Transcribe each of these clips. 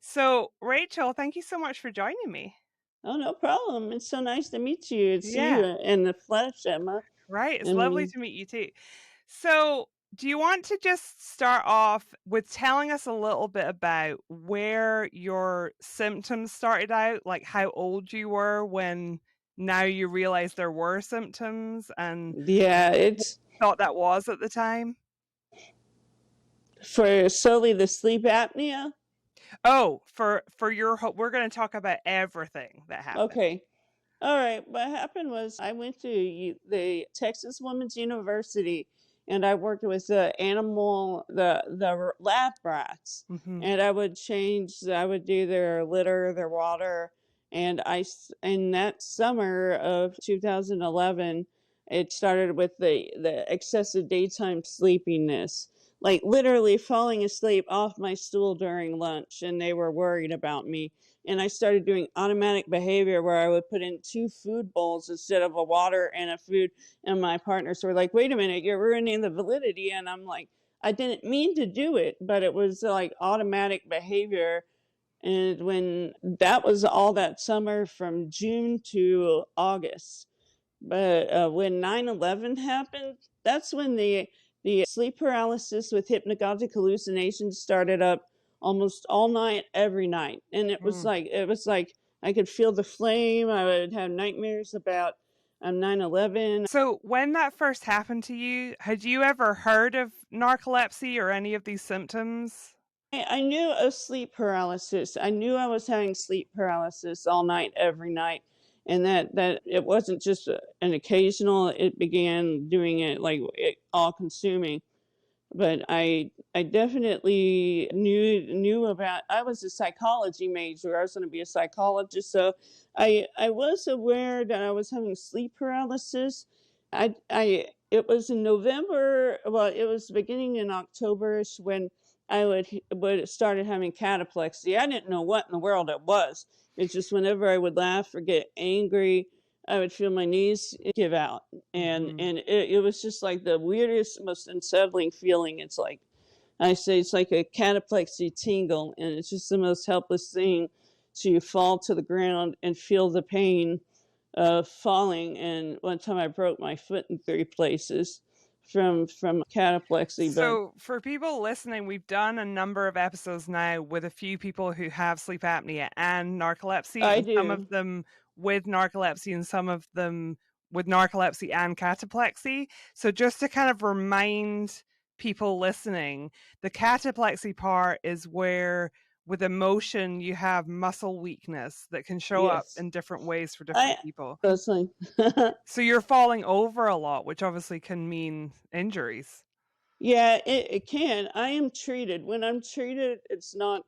So, Rachel, thank you so much for joining me. Oh, no problem. It's so nice to meet you and see Yeah, you in the flesh, Emma. right. It's lovely And to meet you too. So, do you want to just start off with telling us a little bit about where your symptoms started out, like how old you were when now you realize there were symptoms and yeah, what it's you thought that was at the time? for solely the sleep apnea. Oh, for your we're going to talk about everything that happened. Okay. All right. What happened was I went to the Texas Women's University and I worked with the lab rats. Mhm. And I would do their litter, their water. And in that summer of 2011, it started with the excessive daytime sleepiness, like literally falling asleep off my stool during lunch. And they were worried about me, and I started doing automatic behavior where I would put in two food bowls instead of a water and a food. And my partners were like, "Wait a minute, you're ruining the validity." And I'm like, I didn't mean to do it, but it was like automatic behavior. And when that was all that summer from June to August. But when 9/11 happened, that's when the sleep paralysis with hypnagogic hallucinations started up almost all night, every night. And it was like I could feel the flame. I would have nightmares about 9/11. So, when that first happened to you, had you ever heard of narcolepsy or any of these symptoms? I knew of sleep paralysis. I knew I was having sleep paralysis all night, every night, and that it wasn't just an occasional. It began doing it like all consuming. But I definitely knew about. I was a psychology major. I was going to be a psychologist, so I was aware that I was having sleep paralysis. I it was in November. Well, it was beginning in Octoberish when I would started having cataplexy. I didn't know what in the world it was. It's just whenever I would laugh or get angry, I would feel my knees give out, and Mhm. and it was just like the weirdest, most unsettling feeling. It's like I say, it's like a cataplexy tingle, and it's just the most helpless thing to fall to the ground and feel the pain of falling. And one time I broke my foot in three places from cataplexy. But So, for people listening, we've done a number of episodes now with a few people who have sleep apnea and narcolepsy, I and some of do. them with narcolepsy and some of them with narcolepsy and cataplexy. So, just to kind of remind people listening, the cataplexy part is where with emotion you have muscle weakness that can show up Yes. in different ways for I different people. that's like So, you're falling over a lot, which obviously can mean injuries. Yeah, it can. I am treated. When I'm treated, it's not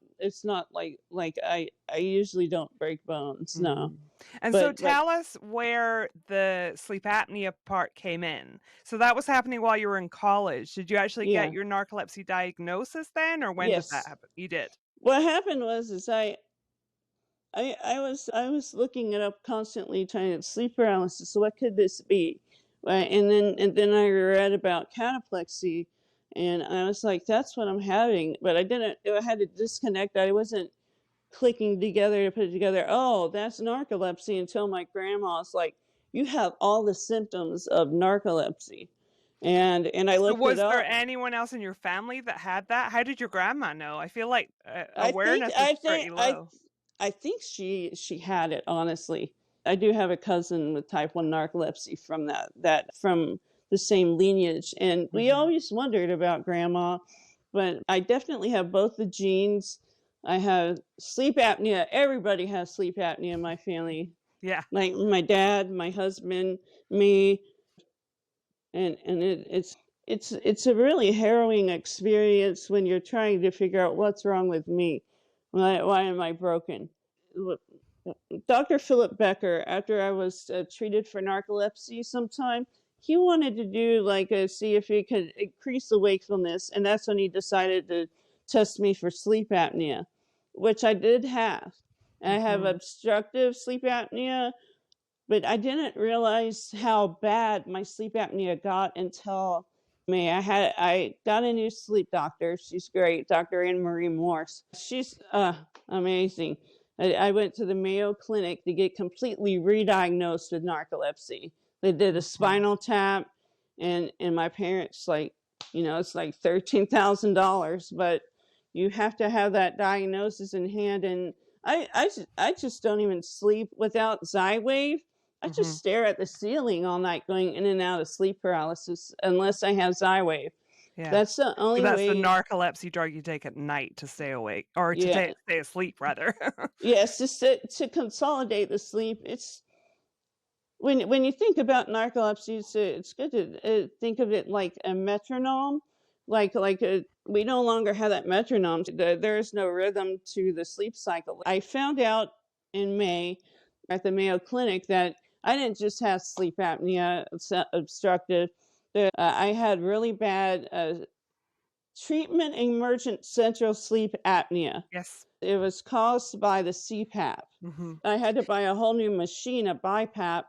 like I usually don't break bones, no. Mhm. And so But tell us where the sleep apnea part came in. So that was happening while you were in college. Did you actually get yeah, your narcolepsy diagnosis then, or when did that yes. happen? You did? What happened was is I was looking it up constantly, trying to sleep paralysis. So what could this be? Right, and then I read about cataplexy, and I was like, that's what I'm having. But I didn't. I had to disconnect. I wasn't clicking together to put it together. Oh, that's narcolepsy, until my grandma's like, "You have all the symptoms of narcolepsy," and I So looked it was there up. anyone else in your family that had that? How did your grandma know? I feel like I think awareness is I think pretty I low. I think she had it, honestly. I do have a cousin with type 1 narcolepsy from the same lineage, and we Mhm. always wondered about grandma, but I definitely have both the genes. I have sleep apnea. Everybody has sleep apnea in my family. Yeah. My dad, my husband, me, and it's a really harrowing experience when you're trying to figure out what's wrong with me. Why am I broken? Look, Dr. Philip Becker, after I was treated for narcolepsy sometime, he wanted to do like see if he could increase the wakefulness, and that's when he decided to test me for sleep apnea, which I did have. I have Mhm. obstructive sleep apnea, but I didn't realize how bad my sleep apnea got until May. I got a new sleep doctor. She's great, Dr. Marie Morse. She's Amazing. I went to the Mayo Clinic to get completely re-diagnosed with narcolepsy. They did a Mhm. spinal tap, and my parents, like, it's like $13,000, but you have to have that diagnosis in hand. And I just don't even sleep without Xywave. I just Mhm. stare at the ceiling all night, going in and out of sleep paralysis, unless I have Xywave. Yeah. That's the So only that's the way. narcolepsy drug you take at night to stay awake or to Yeah. stay asleep rather. Yes, just to consolidate the sleep. It's when you think about narcolepsy, it's good to think of it like a metronome. We no longer have that metronome. There is no rhythm to the sleep cycle. I found out in May at the Mayo Clinic that I didn't just have sleep apnea obstructive. I had really bad treatment emergent central sleep apnea. Yes. It was caused by the CPAP. Mhm. I had to buy a whole new machine, a BiPAP,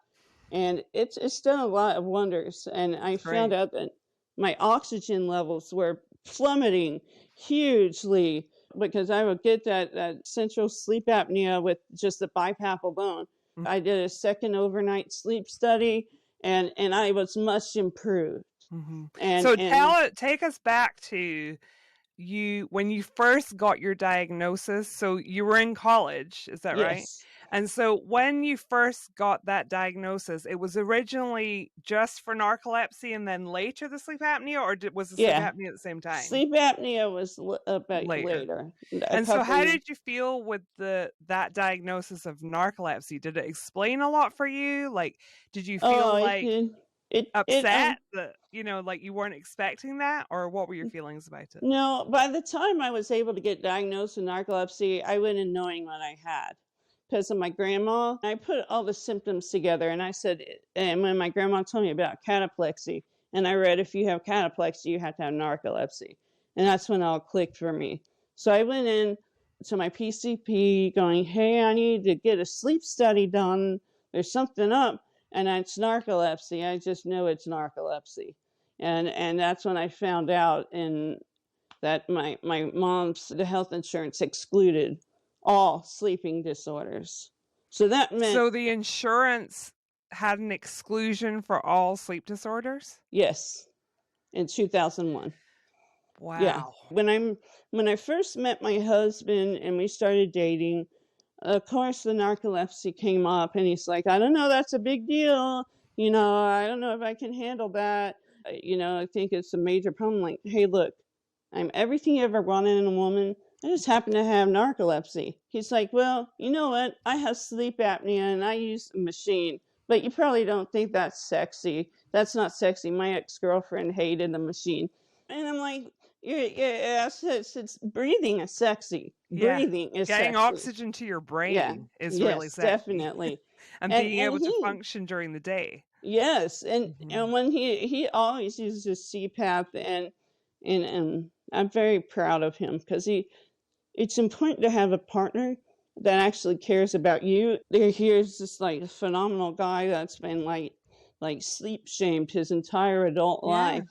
and it's done a lot of wonders. And I That's found great. out that my oxygen levels were plummeting hugely because I would get that central sleep apnea with just the BiPAP alone. Mm. I did a second overnight sleep study, and I was much improved. Mhm. And So and take us back to when you first got your diagnosis. So you were in college, is that right? yes, And so when you first got that diagnosis, it was originally just for narcolepsy and then later the sleep apnea, or was the sleep yeah, apnea at the same time? sleep apnea was a bit Later. later, a And so couple how years. did you feel with that diagnosis of narcolepsy? Did it explain a lot for you? Like, did you Oh, feel it like did. It upset that, like you weren't expecting that, or what were your feelings about it? No, by the time I was able to get diagnosed with narcolepsy, I went in knowing what I had because of my grandma. I put all the symptoms together and I said, and when my grandma told me about cataplexy, and I read if you have cataplexy, you have to have narcolepsy. And that's when it all clicked for me. So I went in to my PCP going, hey, I need to get a sleep study done. There's something up. And it's narcolepsy. I just know it's narcolepsy. And that's when I found out that my mom's the health insurance excluded all sleeping disorders. So that meant So the insurance had an exclusion for all sleep disorders? yes, in 2001. Yeah. Wow. When I first met my husband and we started dating, of course the narcolepsy came up and he's like, I don't know, that's a big deal. I don't know if I can handle that. I think it's a major problem. Like, hey, look, I'm everything you ever wanted in a woman. I just happen to have narcolepsy. He's like, well, you know what? I have sleep apnea and I use a machine, but you probably don't think that's sexy. That's not sexy. My ex-girlfriend hated the machine. And I'm like, it's breathing is sexy. Yeah. Breathing is Getting sexy. oxygen to your Yeah. brain is really Yes, sexy. definitely. And And being and able to he function during the day. yes, and Mhm. and when he always uses CPAP, and I'm very proud of him because it's important to have a partner that actually cares about you. Here's this like phenomenal guy that's been like sleep shamed his entire adult Yeah. life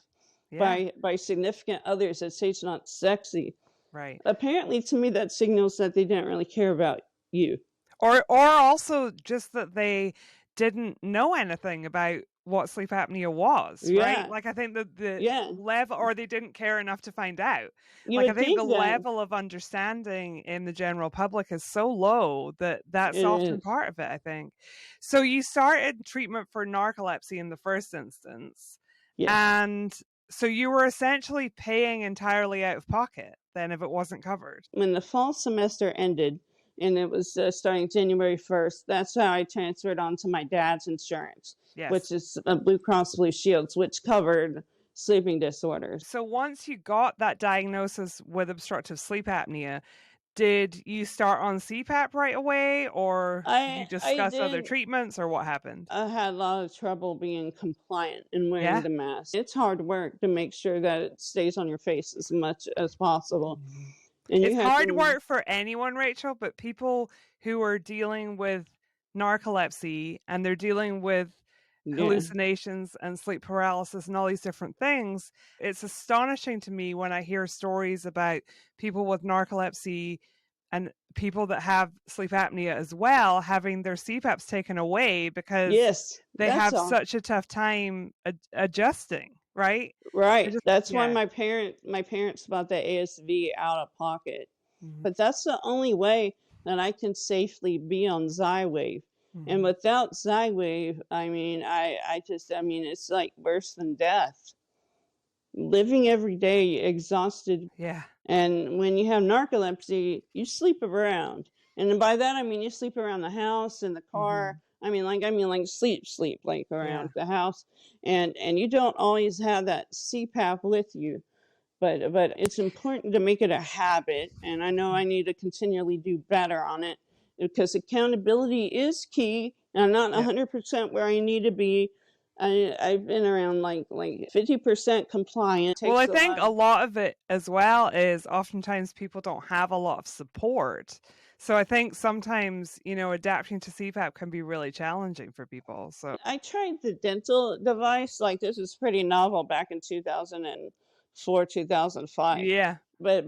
Yeah. by significant others that say it's not sexy. Right. Apparently, to me, that signals that they didn't really care about you. Or also just that they didn't know anything about what sleep apnea was, right? Yeah, Like, I think that the yeah. level, or they didn't care enough to find out. You Like, I would think the think that level of understanding in the general public is so low that that's it often is. part of it, I think. So you started treatment for narcolepsy in the first instance, Yes. and so you were essentially paying entirely out of pocket then if it wasn't covered. When the fall semester ended, and it was starting January 1st, that's how I transferred on to my dad's insurance, which Yes. is Blue Cross Blue Shields, which covered sleeping disorders. So once you got that diagnosis with obstructive sleep apnea, did you start on CPAP right away, or did you I discuss other did. treatments, or what happened? I had a lot of trouble being compliant and wearing Yeah? the mask. It's hard work to make sure that it stays on your face as much as possible. Mhm. And you It's have hard to, work for anyone, Rachel, but people who are dealing with narcolepsy and they're dealing with yeah. hallucinations and sleep paralysis and all these different things, it's astonishing to me when I hear stories about people with narcolepsy and people that have sleep apnea as well having their CPAPs taken away because Yes, they that's have all. such a tough time adjusting, right? I Right. just That's why yeah. my parents bought the ASV out of pocket. Mhm, But that's the only way that I can safely be on Xywave. And mhm. without Xywave, I mean, it's like worse than death. Living every day exhausted. Yeah. And when you have narcolepsy, you sleep around. And by that I mean you sleep around the house, in the car. Mhm. I mean like sleep like Yeah. around the house. And you don't always have that CPAP with you. But it's important to make it a habit, and I know I need to continually do better on it because accountability is key. I'm not Yeah. 100% where I need to be. I've been around like 50% compliant. Well, Takes I a think lot a of. lot of it as well is oftentimes people don't have a lot of support. So I think sometimes, adapting to CPAP can be really challenging for people. So, I tried the dental device. Like this was pretty novel back in 2004, 2005, yeah. but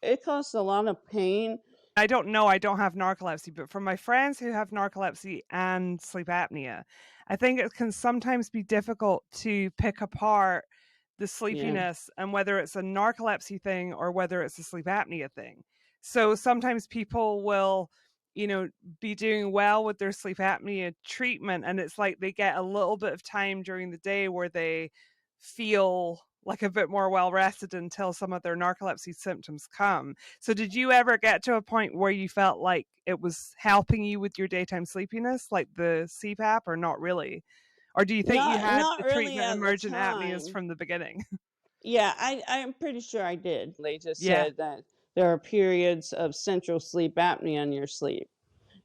it caused a lot of pain. I don't know, I don't have narcolepsy, but for my friends who have narcolepsy and sleep apnea, I think it can sometimes be difficult to pick apart the Yeah. sleepiness and whether it's a narcolepsy thing or whether it's a sleep apnea thing. So sometimes people will, you know, be doing well with their sleep apnea treatment, and it's like they get a little bit of time during the day where they feel like a bit more well rested until some of their narcolepsy symptoms come. So did you ever get to a point where you felt like it was helping you with your daytime sleepiness, like the CPAP, or not really? Or do you think you Not had not the really treatment at the emergent apneas time. from the beginning? Yeah, I'm pretty sure I did. They just Yeah. said that there are periods of central sleep apnea in your sleep,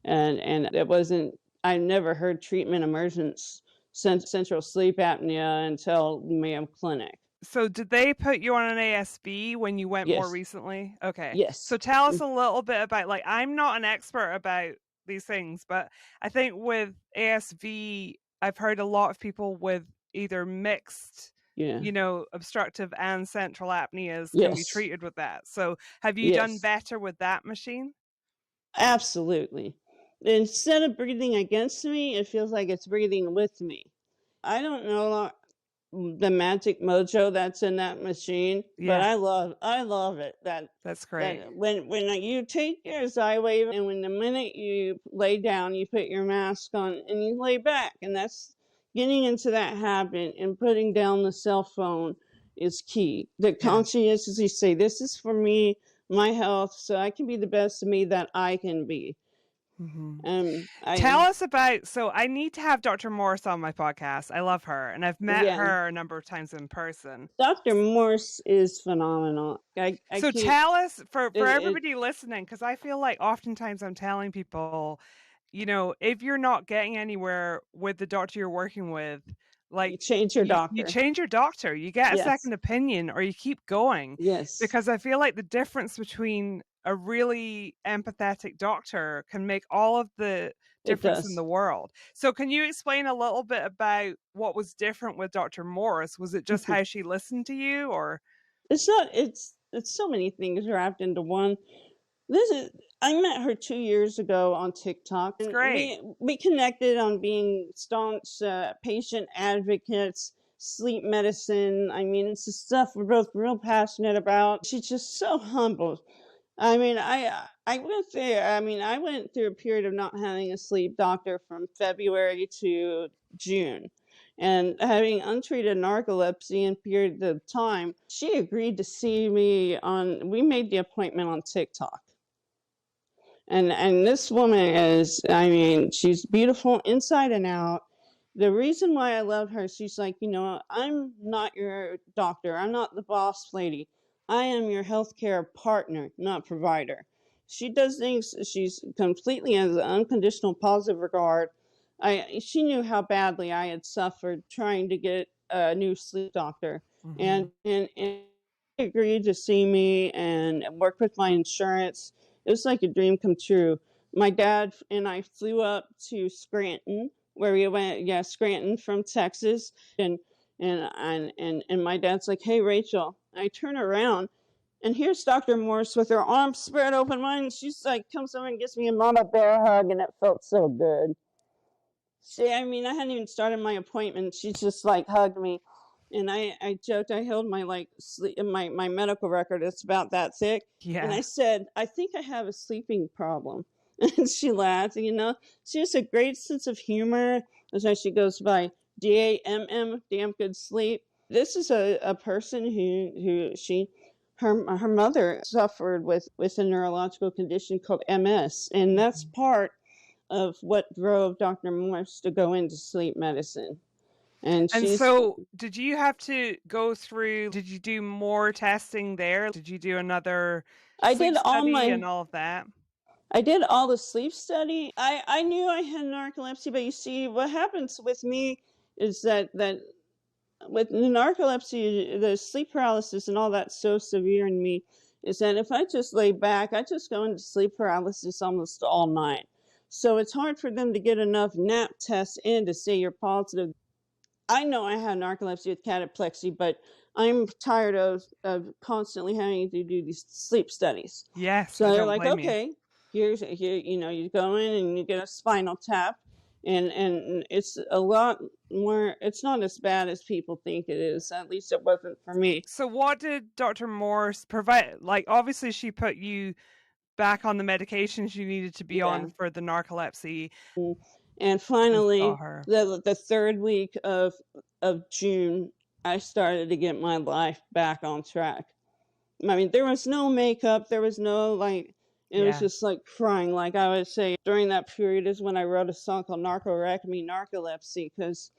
and it wasn't. I never heard treatment emergence central sleep apnea until Mayo Clinic. So did they put you on an ASV when you went more Yes, recently? Okay. So yes, tell us a little bit about, like, I'm not an expert about these things, but I think with ASV, I've heard a lot of people with either mixed, yeah, obstructive and central apneas can be yes, treated with that. So have you done yes, better with that machine? absolutely. Instead of breathing against me, it feels like it's breathing with me. I don't know the magic mojo that's in that machine, but Yeah, I love it. That that's great. that when you take your Xywave and when the minute you lay down, you put your mask on and you lay back, and that's getting into that habit and putting down the cell phone is key. The Yeah. conscientiously say, "This is for me, my health, so I can be the best of me that I can be." Mhm. Tell I us about, so I need to have Dr. Morse on my podcast. I love her, and I've met Yeah, her a number of times in person. Dr. Morse is phenomenal. I So can't. tell us, for It everybody listening, because I feel like oftentimes I'm telling people, if you're not getting anywhere with the doctor you're working with, like, You change your you doctor. change your doctor, you get a Yes, second opinion, or you keep going, yes, because I feel like the difference between a really empathetic doctor can make all of the it difference in does. the world. So can you explain a little bit about what was different with Dr. Morris? Was it just how she listened to you, or It's not. It's so many things wrapped into one. This is. I met her 2 years ago on TikTok, it's and great? we connected on being staunch patient advocates, sleep medicine. I mean, it's the stuff we're both real passionate about. She's just so humble. I went there. I went through a period of not having a sleep doctor from February to June. And having untreated narcolepsy in periods of time, she agreed to see me on, we made the appointment on TikTok. And this woman is, she's beautiful inside and out. The reason why I love her, she's like, I'm not your doctor. I'm not the boss lady. I am your healthcare partner, not provider. She does things, she's completely has an unconditional positive regard. She knew how badly I had suffered trying to get a new sleep doctor. Mhm. And agreed to see me and work with my insurance. It was like a dream come true. My dad and I flew up to Scranton, where we went, yeah, Scranton from Texas, and my dad's like, "Hey, Rachel." I turn around, And here's Dr. Morse with her arms spread open wide, and she's like, comes over and gives me a mama bear hug, and it felt so good. See, I mean, I hadn't even started my appointment. She just like hugged me. And I joked, I held my my medical record. It's about that thick. And Yeah. I said, I think I have a sleeping problem. And she laughed, you know. She has a great sense of humor. That's why she goes by DAMM, damn good sleep. This is a person her mother suffered with a neurological condition called MS. And that's part of what drove Dr. Morse to go into sleep medicine. And And she's so, did you have to go through, did you do more testing there? Did you do another I sleep did all study my and all of that? I did all the sleep study. I knew I had narcolepsy, but you see what happens with me is that with narcolepsy, the sleep paralysis and all that's so severe in me is that if I just lay back, I just go into sleep paralysis almost all night. So it's hard for them to get enough nap tests in to say you're positive. I know I have narcolepsy with cataplexy, but I'm tired of constantly having to do these sleep studies. Yes, So I they're don't like, blame you. okay, here, you know, you go in and you get a spinal tap, and it's a lot more. It's not as bad as people think it is. At least it wasn't for me. So, what did Dr. Morse provide? Like, obviously, she put you back on the medications you needed to be Yeah. on for the narcolepsy And and saw finally, her. the third week of June, I started to get my life back on track. I mean, there was no makeup. There was no like. It was Yeah. just like crying. Like I would say during that period is when I wrote a song called "Narcorectomy, Narcolepsy" because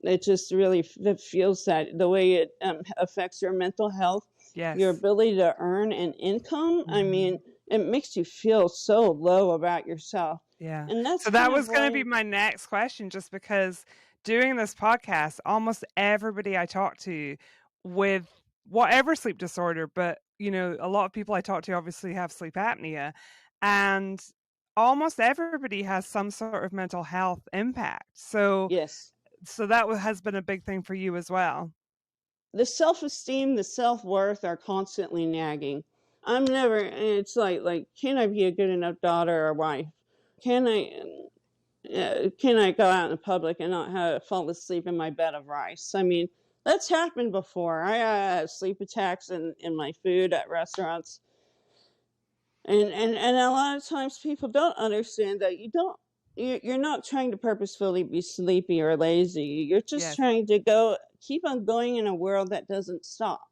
it just really it feels that the way it affects your mental health, your Yes. ability to earn an income. I Mhm. mean, it makes you feel so low about yourself, Yeah. and that's So that kind of was gonna be why. my next question, just because doing this podcast, almost everybody I talk to with whatever sleep disorder, but, you know, a lot of people I talk to obviously have sleep apnea, and almost everybody has some sort of mental health impact. Yes, So that has been a big thing for you as well. the self-esteem, the self-worth are constantly nagging. I'm never. It's like, can I be a good enough daughter or wife? Can I go out in public and not fall asleep in my bed of rice? I mean, that's happened before. I had sleep attacks in my food at restaurants. And a lot of times people don't understand that you're not trying to purposefully be sleepy or lazy. You're just Yes. trying to keep on going in a world that doesn't stop.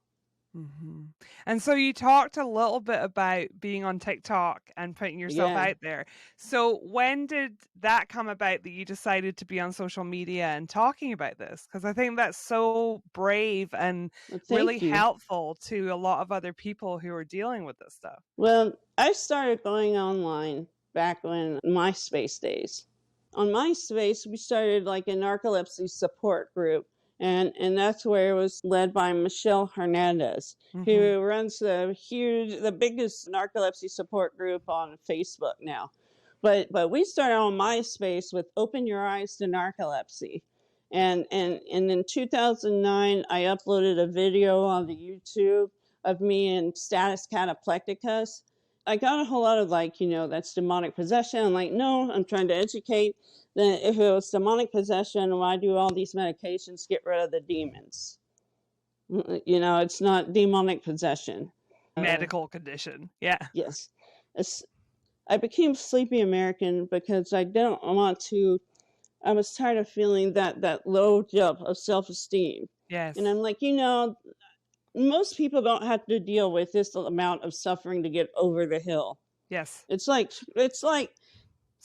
Mhm. And so you talked a little bit about being on TikTok and putting yourself Yeah. out there. So when did that come about that you decided to be on social media and talking about this? Because I think that's so brave and Well, really thank you. helpful to a lot of other people who are dealing with this stuff. Well, I started going online back when MySpace days. On MySpace, we started like a narcolepsy support group, and that's where it was led by Michelle Hernandez, Mhm. who runs the biggest narcolepsy support group on Facebook now. But we started on MySpace with "Open Your Eyes to Narcolepsy," and in 2009, I uploaded a video on the YouTube of me in status cataplecticus. I got a whole lot of like, that's demonic possession. I'm like, no, I'm trying to educate that if it was demonic possession, why do all these medications get rid of the demons? It's not demonic possession. Medical condition. Yeah. Yes. It's, I became Sleepy American because I don't want to. I was tired of feeling that low jump of self-esteem. And I'm Yes. like, most people don't have to deal with this amount of suffering to get over the hill. Yes. It's like It's a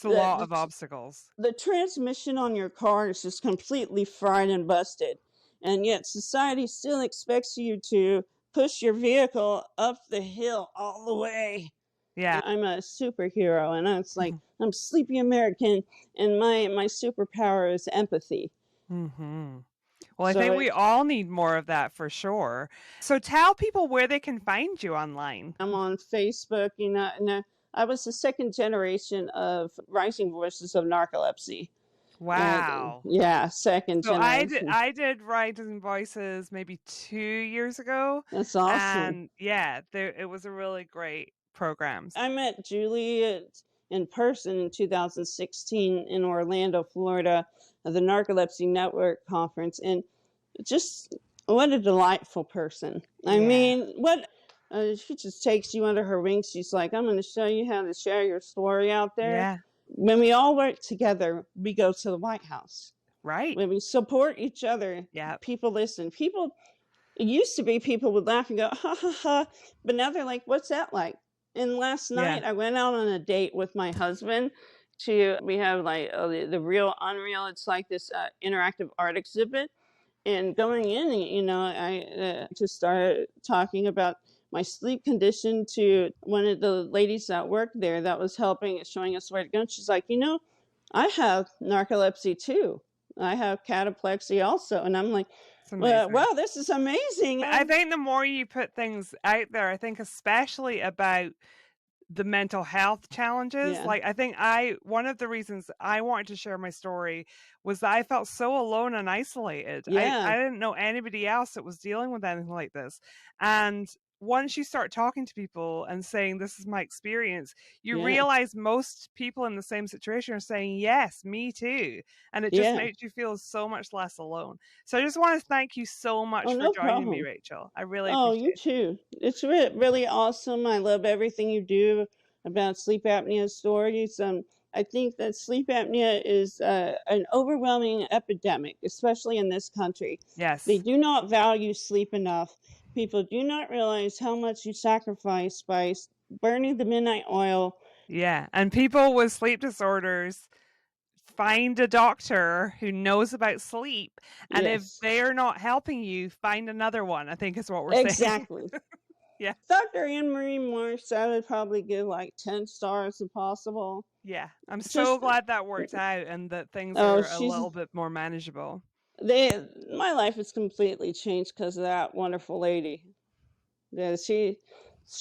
the lot of the, obstacles. the transmission on your car is just completely fried and busted, and yet society still expects you to push your vehicle up the hill all the way. Yeah. I'm a superhero, and it's like Mhm. I'm Sleepy American, and my superpower is empathy. Mhm. Well, I So think we all need more of that for sure. So tell people where they can find you online. I'm on Facebook, and I was the second generation of Rising Voices of Narcolepsy. Wow. Yeah, second So generation. I did Writing Voices maybe 2 years ago, That's awesome. and yeah, it was a really great program. I met Juliet in person in 2016 in Orlando, Florida, at the Narcolepsy Network conference, and just what a delightful person. I Yeah. mean, she just takes you under her wing. She's like, I'm going to show you how to share your story out there. Yeah. When we all work together, we go to the White House. Right. When we support each other, Yeah. people listen. It used to be people would laugh and go, ha ha ha. But now they're like, what's that like? And last Yeah. night I went out on a date with my husband we have like the Real Unreal. It's like this interactive art exhibit. And going in, I just started talking about my sleep condition to one of the ladies that worked there that was showing us where to go. And she's like, I have narcolepsy too. I have cataplexy also. And I'm like, It's amazing. wow, this is amazing. I think the more you put things out there, I think especially about the mental health challenges. Yeah. Like, I think one of the reasons I wanted to share my story was that I felt so alone and isolated. Yeah. I didn't know anybody else that was dealing with anything like this. And once you start talking to people and saying, this is my experience, you Yeah. realize most people in the same situation are saying, yes, me too. And it just Yeah. makes you feel so much less alone. So I just want to thank you so much Oh, for no joining me, problem. Rachel. I really Oh, appreciate you it. too. It's really awesome. I love everything you do about sleep apnea stories. I think that sleep apnea is an overwhelming epidemic, especially in this country. They Yes. do not value sleep enough. People do not realize how much you sacrifice by burning the midnight oil. Yeah. And people with sleep disorders find a doctor who knows about sleep. And if Yes, they're not helping you, find another one, I think is what we're saying. exactly. Yeah. Dr. Marie Morse, I would probably give like 10 stars if possible. Yeah. I'm so Just, glad that worked out and that things oh, are a little bit more manageable. my life has completely changed because of that wonderful lady. Yeah, It's she's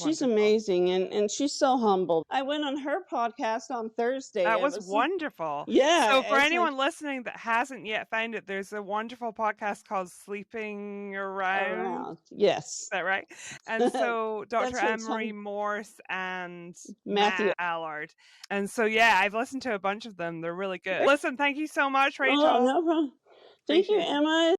wonderful. amazing and she's so humble. I went on her podcast on Thursday. That It was was wonderful. yeah, So for it's like anyone listening that hasn't yet found it, there's a wonderful podcast called Sleeping Around. around. Yes. Is that right? And so Dr. That's her Anne-Marie tongue. Morse and Matthew. Matt Allard. And so, yeah, I've listened to a bunch of them. They're really good. Listen, thank you so much, Oh, Rachel. no problem. Thank you, Appreciate it. Emma.